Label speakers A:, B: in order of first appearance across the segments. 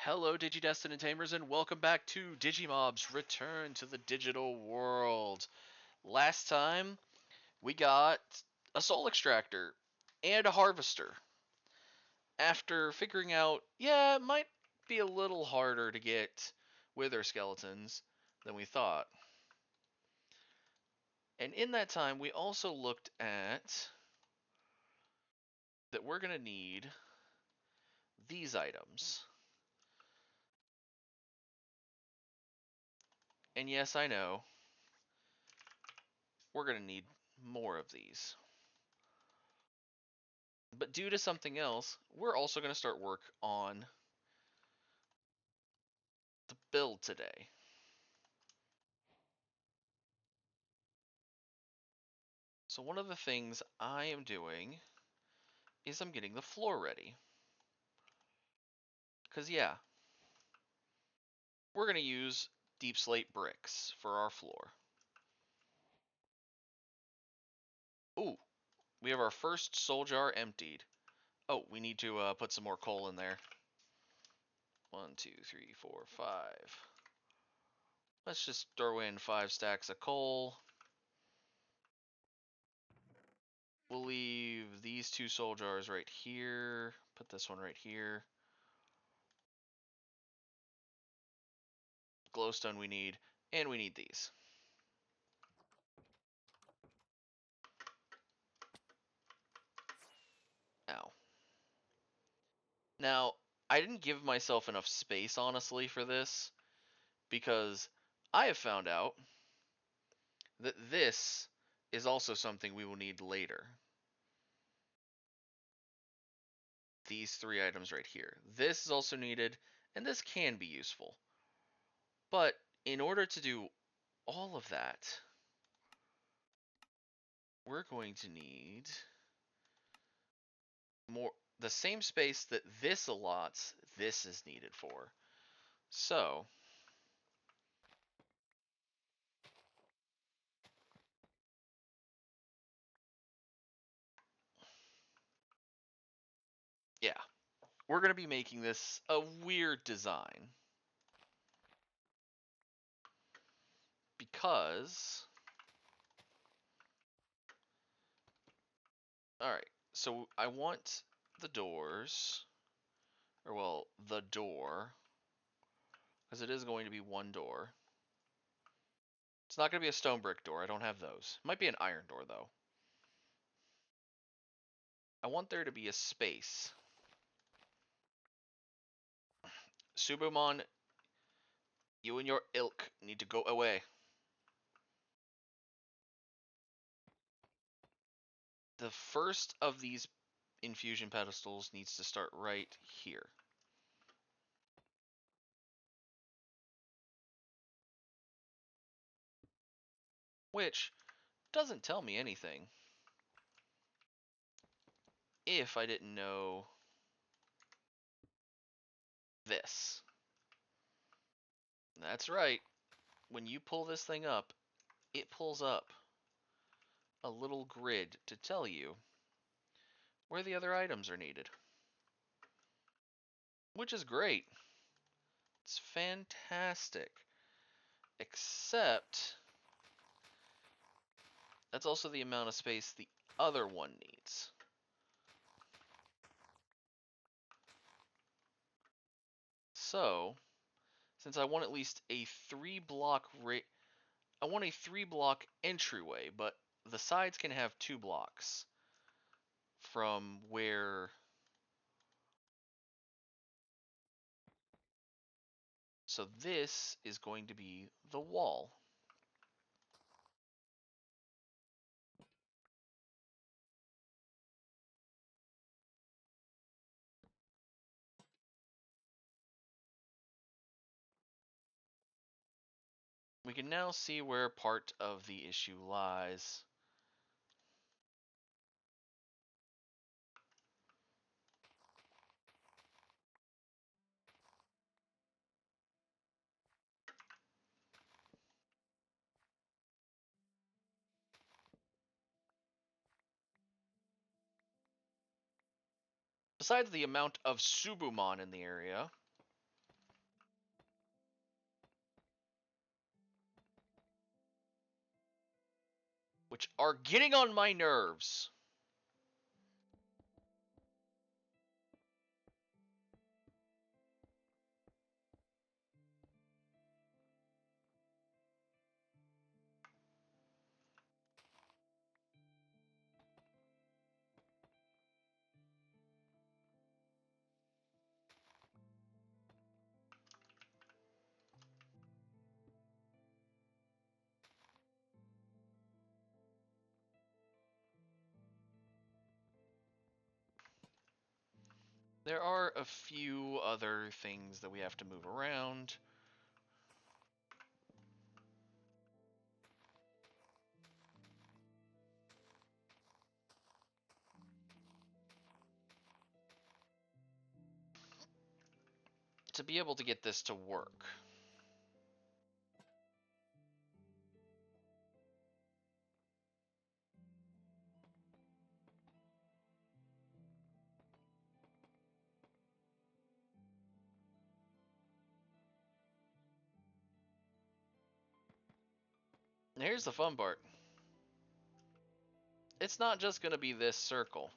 A: Hello, Digi-destined and Tamers, and welcome back to Digimobs Return to the Digital World. Last time, we got a Soul Extractor and a Harvester. After figuring out, it might be a little harder to get Wither Skeletons than we thought. And in that time, we also looked at that we're going to need these items. And yes, I know, we're going to need more of these. But due to something else, we're also going to start work on the build today. So one of the things I am doing is I'm getting the floor ready. Because yeah, we're going to use deep slate bricks for our floor. Ooh, we have our first soul jar emptied. Oh, we need to put some more coal in there. 1, 2, 3, 4, 5. Let's just throw in 5 stacks of coal. We'll leave these 2 soul jars right here. Put this one right here. Glowstone we need, and we need these. Ow. Now, I didn't give myself enough space, honestly, for this, because I have found out that this is also something we will need later. These 3 items right here. This is also needed, and this can be useful. But in order to do all of that, we're going to need more. The same space that this allots, this is needed for. So, yeah, we're going to be making this a weird design. Because, alright, so I want the doors, or well, the door, because it is going to be one door. It's not going to be a stone brick door, I don't have those. It might be an iron door, though. I want there to be a space. Subumon, you and your ilk need to go away. The first of these infusion pedestals needs to start right here. Which doesn't tell me anything if I didn't know this. That's right. When you pull this thing up, it pulls up a little grid to tell you where the other items are needed. Which is great. It's fantastic. Except that's also the amount of space the other one needs. So, since I want at least a 3-block I want a 3-block entryway, but the sides can have 2 blocks from where. So this is going to be the wall. We can now see where part of the issue lies. Besides the amount of Subumon in the area, which are getting on my nerves. There are a few other things that we have to move around. To be able to get this to work. Here's the fun part. It's not just going to be this circle.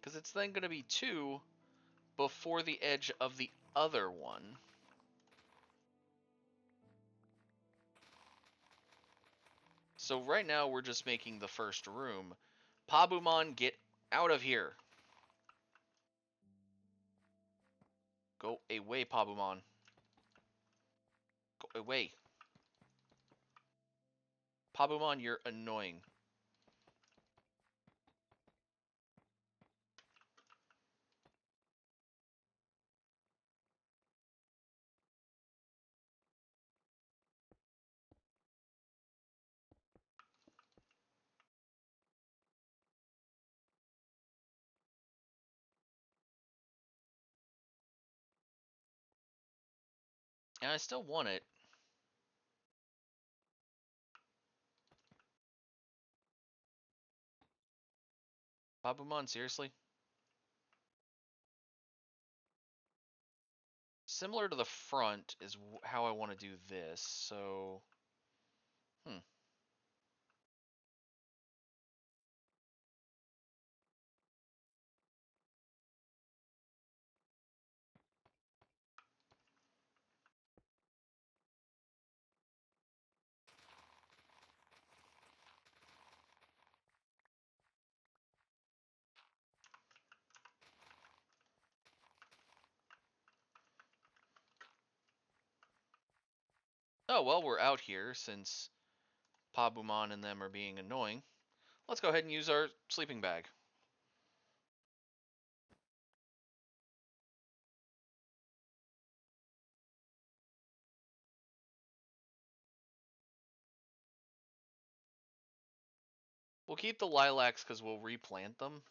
A: Because it's then going to be 2 before the edge of the other one. So right now we're just making the first room. Pabumon, get out of here. Go away, Pabumon. Go away. Pabumon, you're annoying. And I still want it. Pabumon, seriously? Similar to the front is how I want to do this, so... Oh, well, we're out here since Pabumon and them are being annoying. Let's go ahead and use our sleeping bag. We'll keep the lilacs because we'll replant them.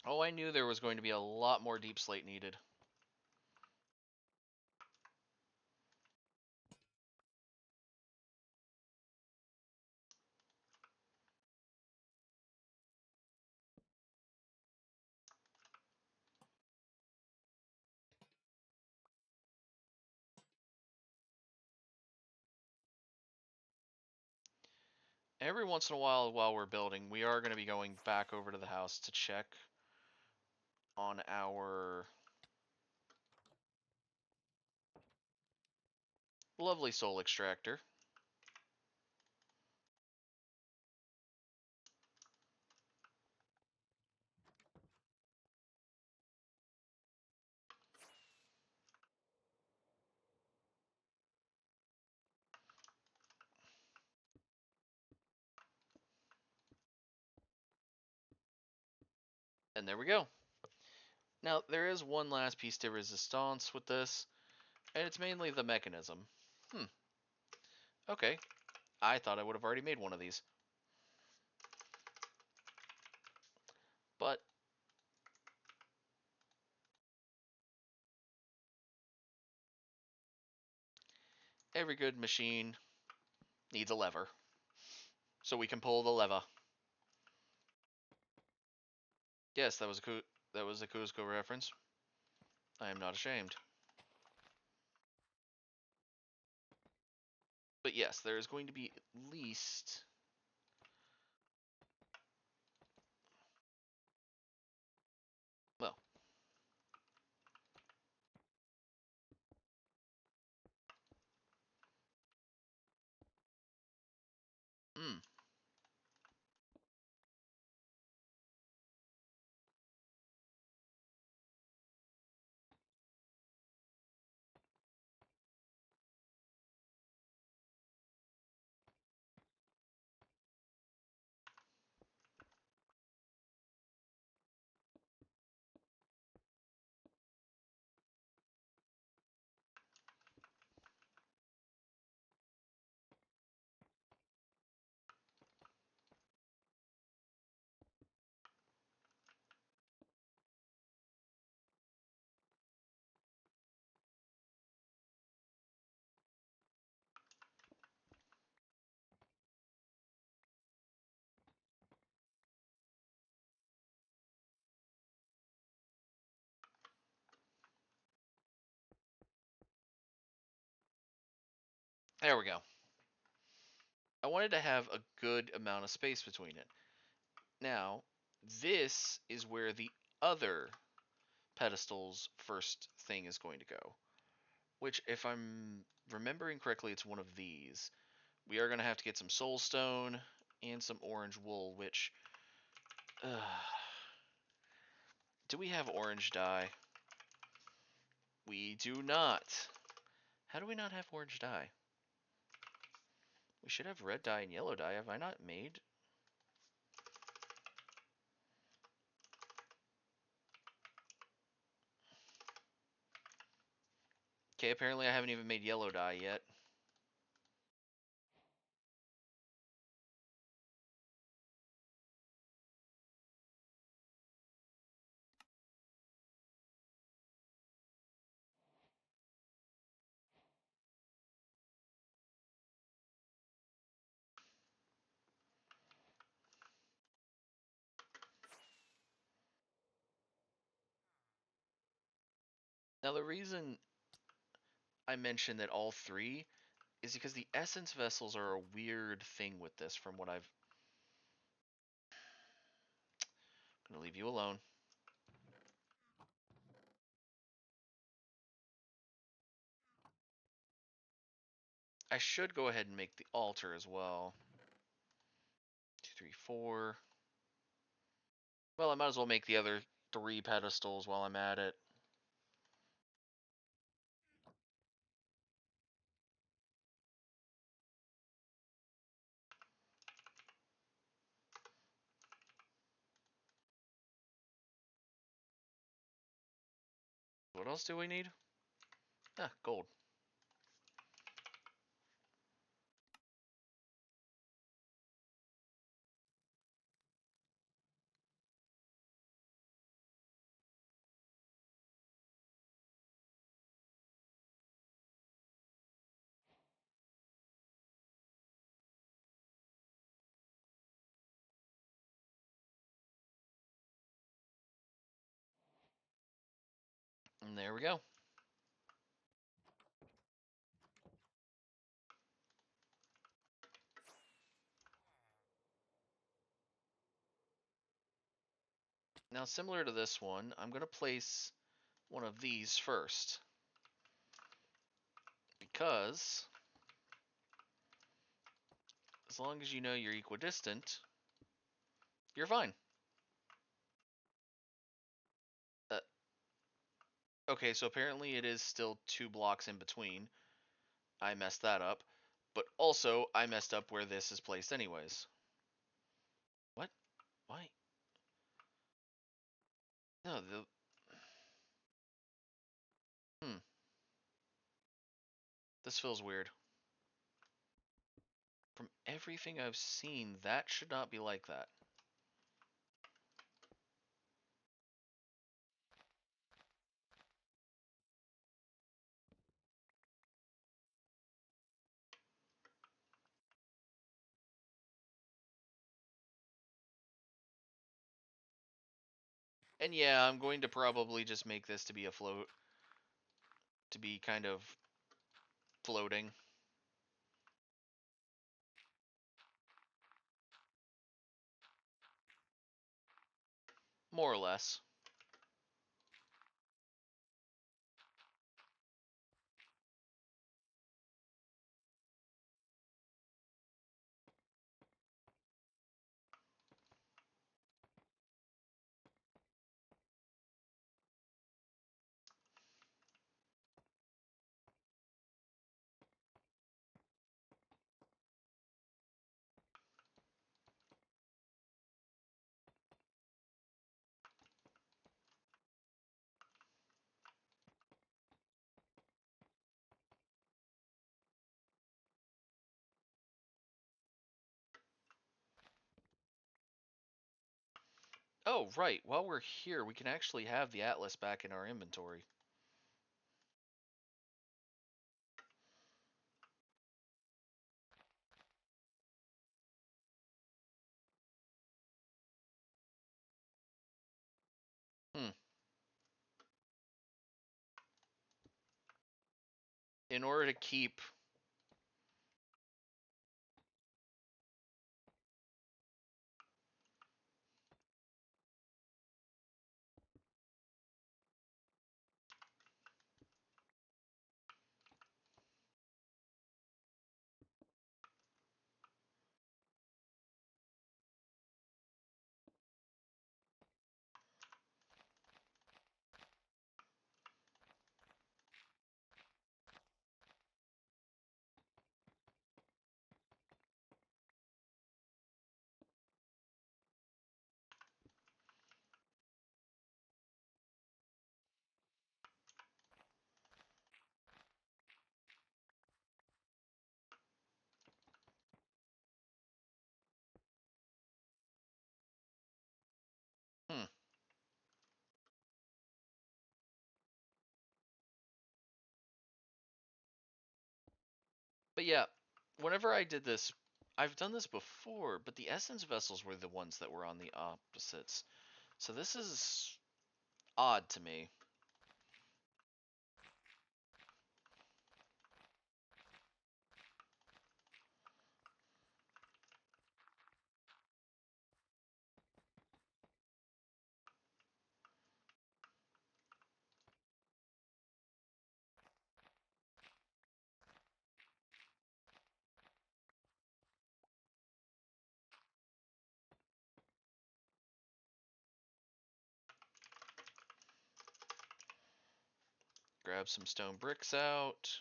A: Oh, I knew there was going to be a lot more deep slate needed. Every once in a while we're building, we are going to be going back over to the house to check on our lovely soul extractor. And there we go. Now, there is one last piece de resistance with this, and it's mainly the mechanism. Okay. I thought I would have already made one of these. But every good machine needs a lever. So we can pull the lever. Yes, that was a Cusco reference. I am not ashamed. But yes, there is going to be at least... Well. Hmm. There we go. I wanted to have a good amount of space between it. Now, this is where the other pedestal's first thing is going to go. Which, if I'm remembering correctly, it's one of these. We are going to have to get some soul stone and some orange wool, which... do we have orange dye? We do not. How do we not have orange dye? We should have red dye and yellow dye. Have I not made? Okay, apparently I haven't even made yellow dye yet. Now the reason I mentioned that all three is because the essence vessels are a weird thing with this from what I've... I'm going to leave you alone. I should go ahead and make the altar as well. 2, 3, 4. Well, I might as well make the other 3 pedestals while I'm at it. What else do we need? Ah, gold. And there we go. Now, similar to this one, I'm going to place one of these first. Because as long as you know you're equidistant, you're fine. Uh, okay, so apparently it is still 2 blocks in between. I messed that up. But also, I messed up where this is placed anyways. What? Why? No, the... This feels weird. From everything I've seen, that should not be like that. And yeah, I'm going to probably just make this to be a float, to be kind of floating. More or less. Oh, right. While we're here, we can actually have the Atlas back in our inventory. Hmm. In order to keep... Hmm. But yeah, whenever I did this, I've done this before, but the essence vessels were the ones that were on the opposites. So this is odd to me. Grab some stone bricks out.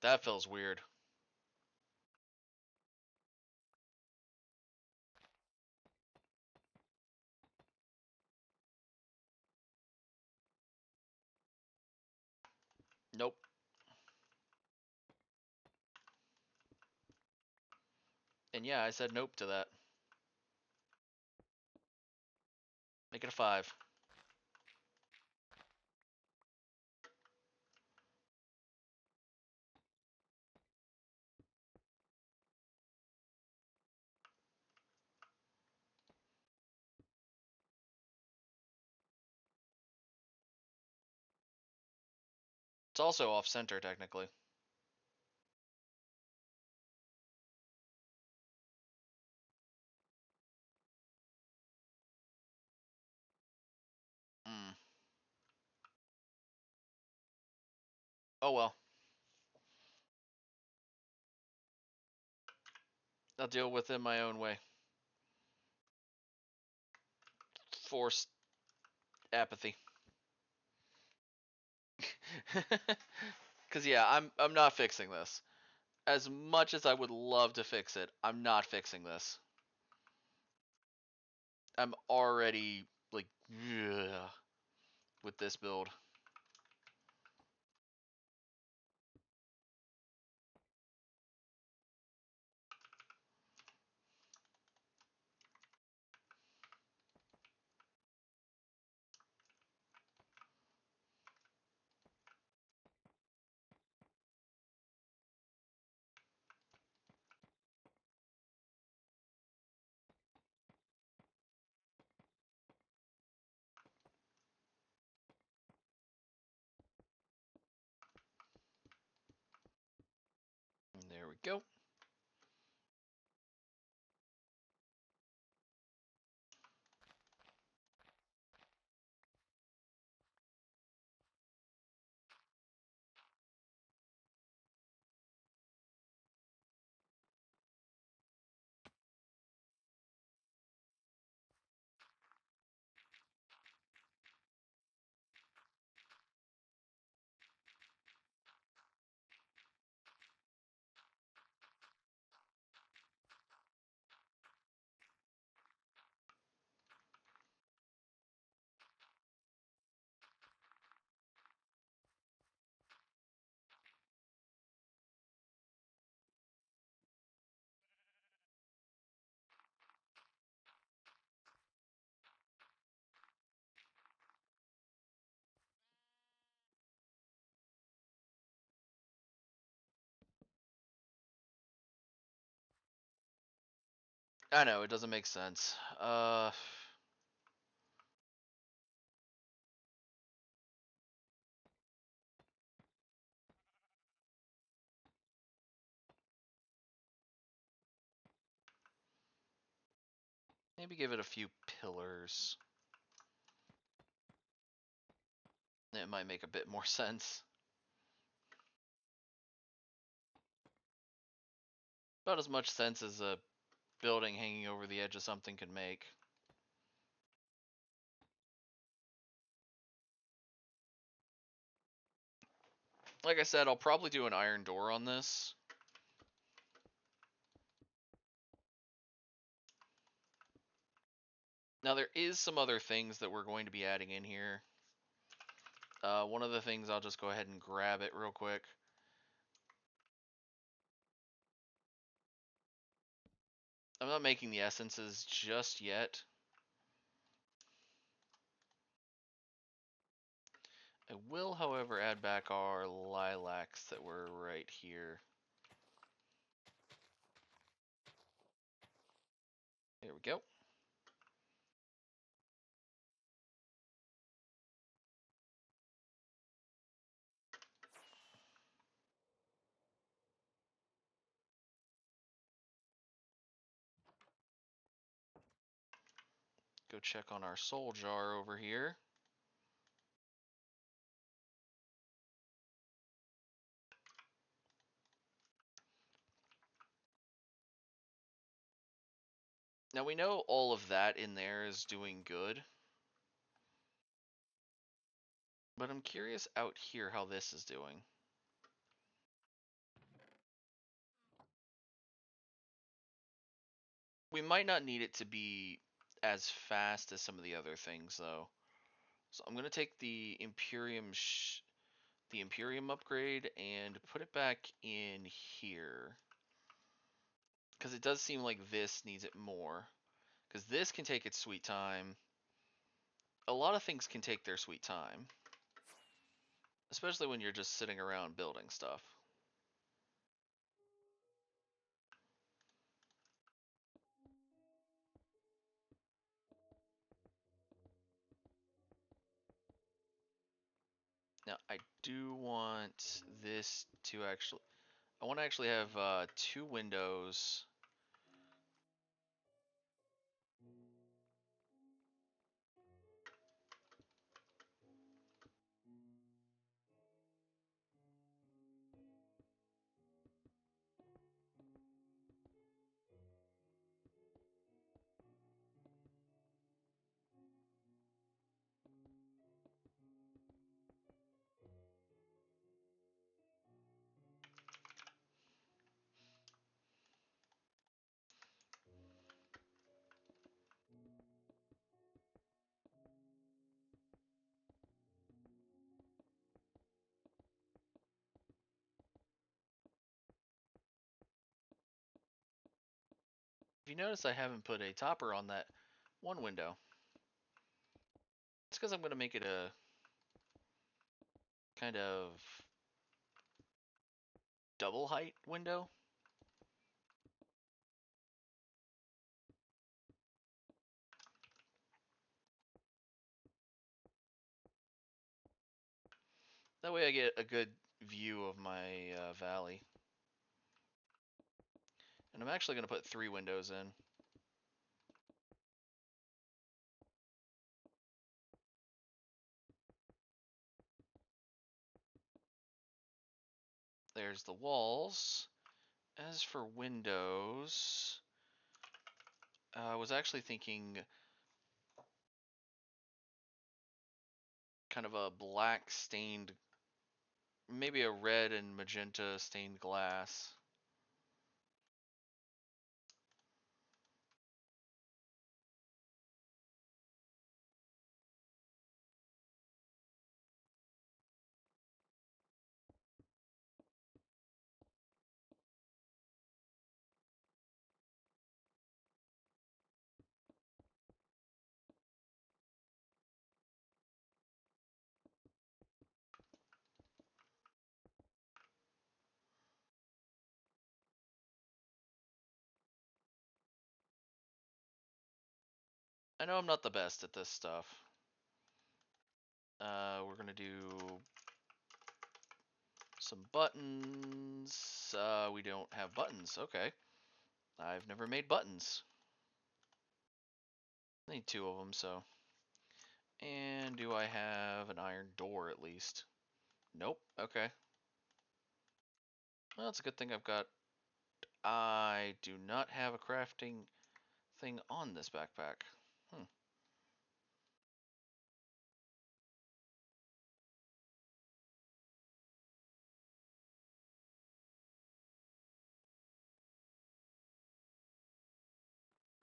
A: That feels weird. Nope. And yeah, I said nope to that. Make it a 5. It's also off center, technically. Mm. Oh well. I'll deal with it my own way. Forced apathy. Cause yeah, I'm not fixing this. As much as I would love to fix it, I'm not fixing this. I'm already like ugh, with this build. go. I know, it doesn't make sense. Maybe give it a few pillars. It might make a bit more sense. About as much sense as a building hanging over the edge of something could make. Like I said, I'll probably do an iron door on this. Now there is some other things that we're going to be adding in here. One of the things, I'll just go ahead and grab it real quick. I'm not making the essences just yet. I will, however, add back our lilacs that were right here. There we go. Go check on our soul jar over here. Now we know all of that in there is doing good. But I'm curious out here how this is doing. We might not need it to be as fast as some of the other things, though. So I'm gonna take the Imperium upgrade and put it back in here, because it does seem like this needs it more. Because this can take its sweet time. A lot of things can take their sweet time, especially when you're just sitting around building stuff. Now I do want this to actually. I want to actually have 2 windows. If you notice, I haven't put a topper on that one window. It's because I'm going to make it a kind of double height window. That way I get a good view of my valley. And I'm actually going to put 3 windows in. There's the walls. As for windows, I was actually thinking kind of a black stained, maybe a red and magenta stained glass. I know I'm not the best at this stuff. We're gonna do some buttons. We don't have buttons. Okay. I've never made buttons. I need 2 of them, so. And do I have an iron door at least? Nope. Okay. Well, it's a good thing I've got. I do not have a crafting thing on this backpack.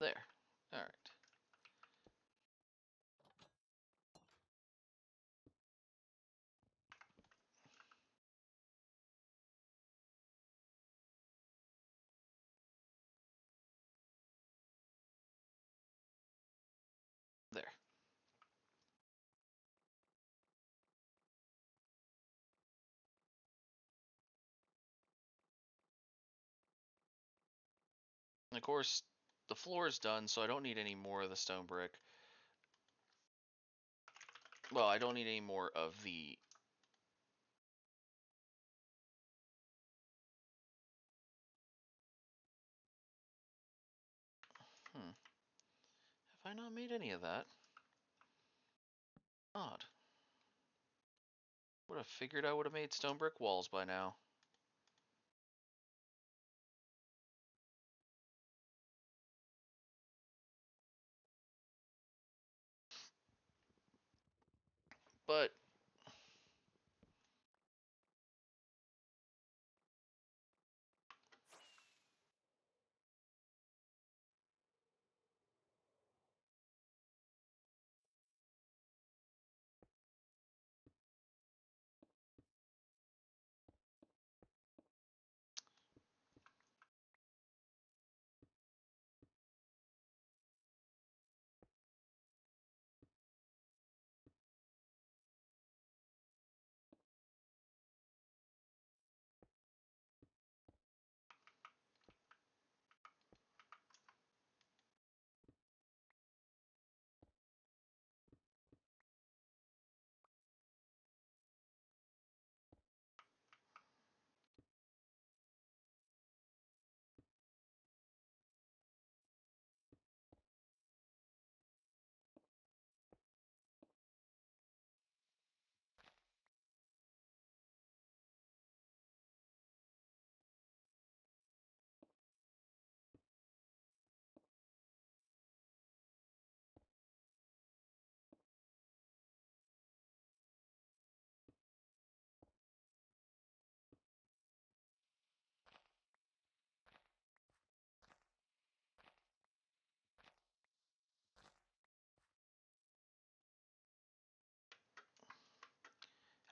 A: There. Alright. There. And of course, the floor is done, so I don't need any more of the stone brick. Well, I don't need any more of the... Have I not made any of that? Odd. Would have figured I would have made stone brick walls by now. But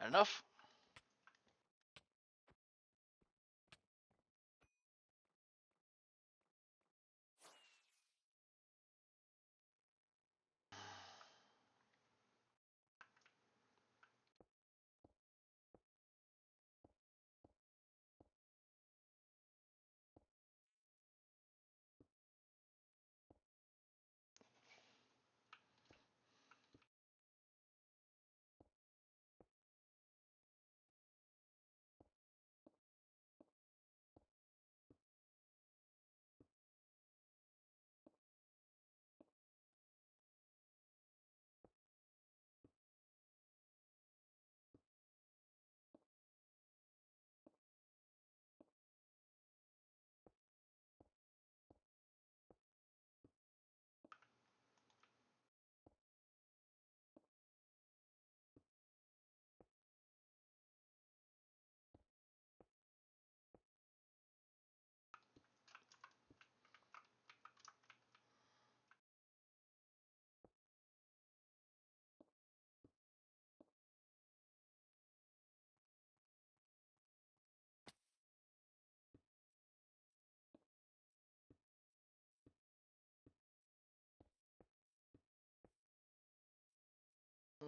A: enough.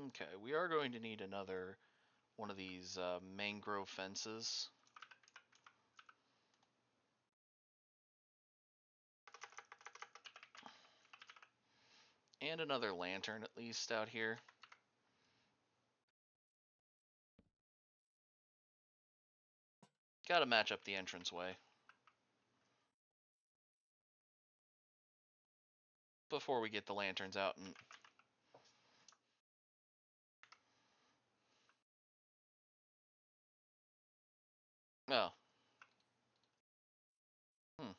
A: Okay, we are going to need another one of these mangrove fences. And another lantern, at least, out here. Gotta match up the entranceway before we get the lanterns out and... Oh. Hmm.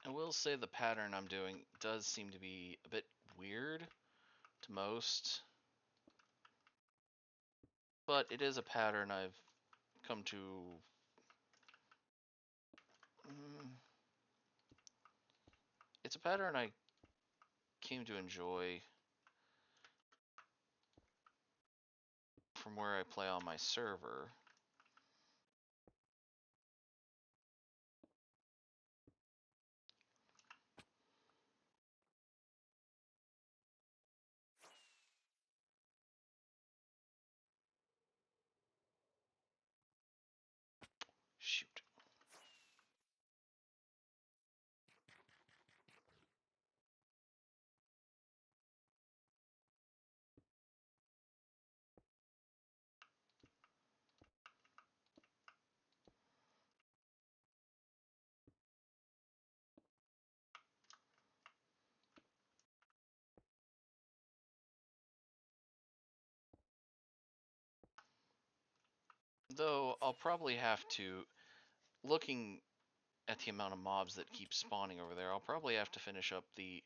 A: I will say the pattern I'm doing does seem to be a bit weird to most, but it is a pattern I've come to... It's a pattern I came to enjoy from where I play on my server. Shoot. Though I'll probably have to, looking at the amount of mobs that keep spawning over there, I'll probably have to finish up the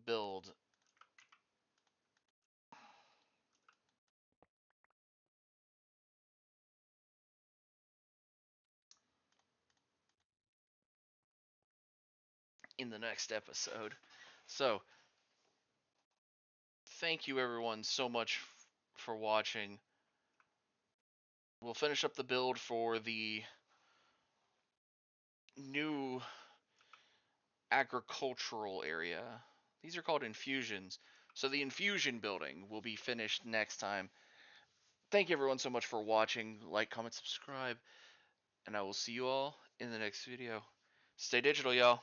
A: build in the next episode. So, thank you everyone so much for watching. We'll finish up the build for the new agricultural area. These are called infusions. So the Infusion building will be finished next time. Thank you everyone so much for watching. Like, comment, subscribe, and I will see you all in the next video. Stay digital, y'all.